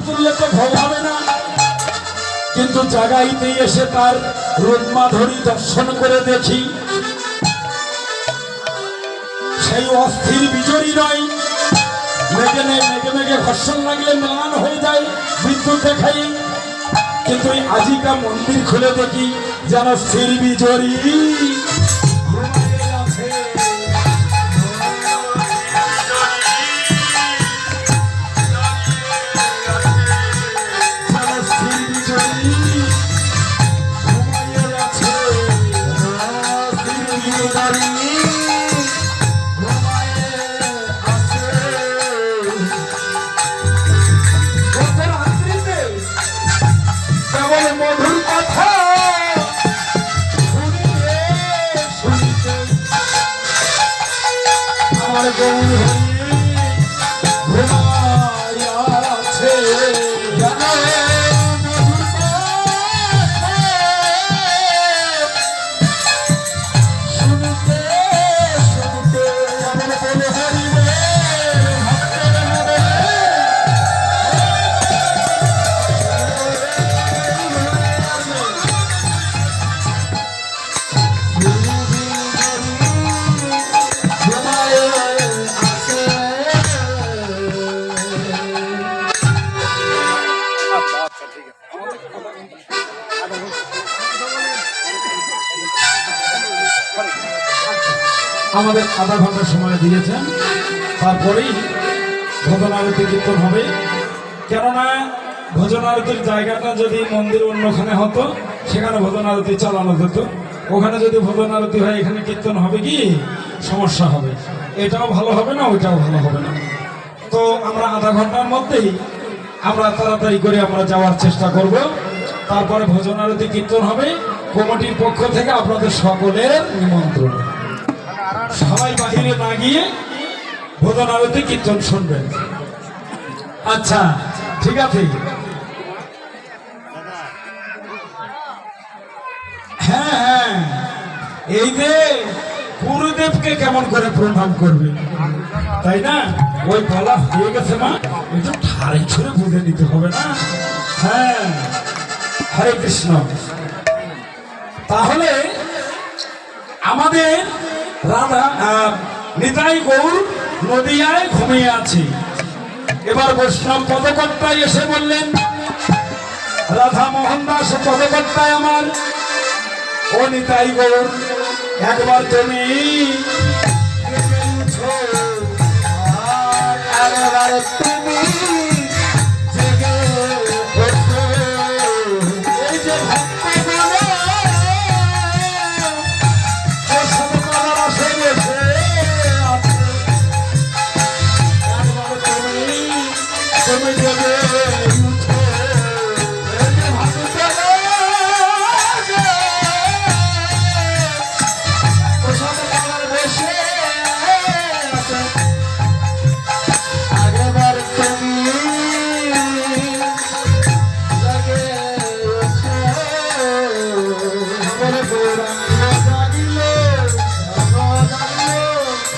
তুললে তো ভোগ হবে না, কিন্তু জাগাইতে এসে তার রূপ মাধুরী দর্শন করে দেখি সেই অস্থির বিজয়ী নয়। মেঘে মেঘে ঘর্ষণ লাগলে ম্লান হয়ে যায় বিদ্যুৎ দেখাই, কিন্তু এই আজিকা মন্দির খুলে দেখি যেন স্থির বিজয়ী আমাদের আধা ঘন্টা সময় দিয়েছেন, তারপরেই ভজন আরতি কীর্তন হবে। কেননা ভজন আরতির জায়গাটা যদি মন্দির অন্যখানে হতো সেখানে ভজন আরতি চালানো যেত, ওখানে যদি ভজন আরতি হয় এখানে কীর্তন হবে কি সমস্যা হবে, এটাও ভালো হবে না ওইটাও ভালো হবে না। তো আমরা আধা ঘন্টার মধ্যেই আমরা তাড়াতাড়ি করে আমরা যাওয়ার চেষ্টা করব, তারপরে ভজন আরতি কীর্তন হবে। কমিটির পক্ষ থেকে আপনাদের সকলের নিমন্ত্রণ, সবাই বাহিরে না গিয়ে ভজন আরতি কীর্তন শুনবেন। আচ্ছা ঠিক আছে। হ্যাঁ হ্যাঁ, এই যে গুরুদেবকে কেমন করে প্রণাম করবে তাই না, ওই বলা হয়ে গেছে না, একটু ঠাড়ে ছুড়ে বুঝে নিতে হবে না। হ্যাঁ, হরে কৃষ্ণ। তাহলে আমাদের রাধা নিতাই গৌর নদিয়ায় ঘুমিয়ে আছে। এবার বৈষ্ণব পদকর্তায় এসে বললেন, রাধা মোহন দাস পদকর্তায় আমার, ও নিতাই গৌর একবার তুমি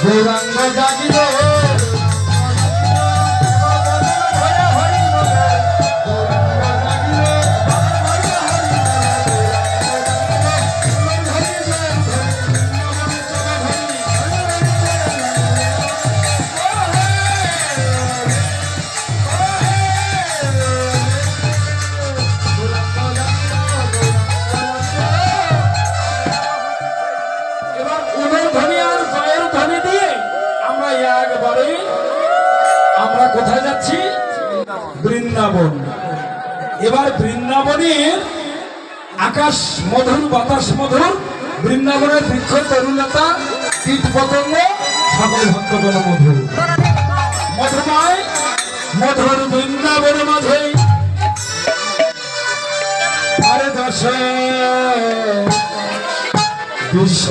গৌরাঙ্গ জাগিল আমরা কোথায় যাচ্ছি? বৃন্দাবন। এবার বৃন্দাবনের আকাশ মধুর, বাতাস মধুর, বৃন্দাবনের বৃক্ষ তরুলতা কীট পতঙ্গ সকল ভক্তগণ মধুর মধুময় মধুর বৃন্দাবন মাঝে আরে দশ বিশ্ব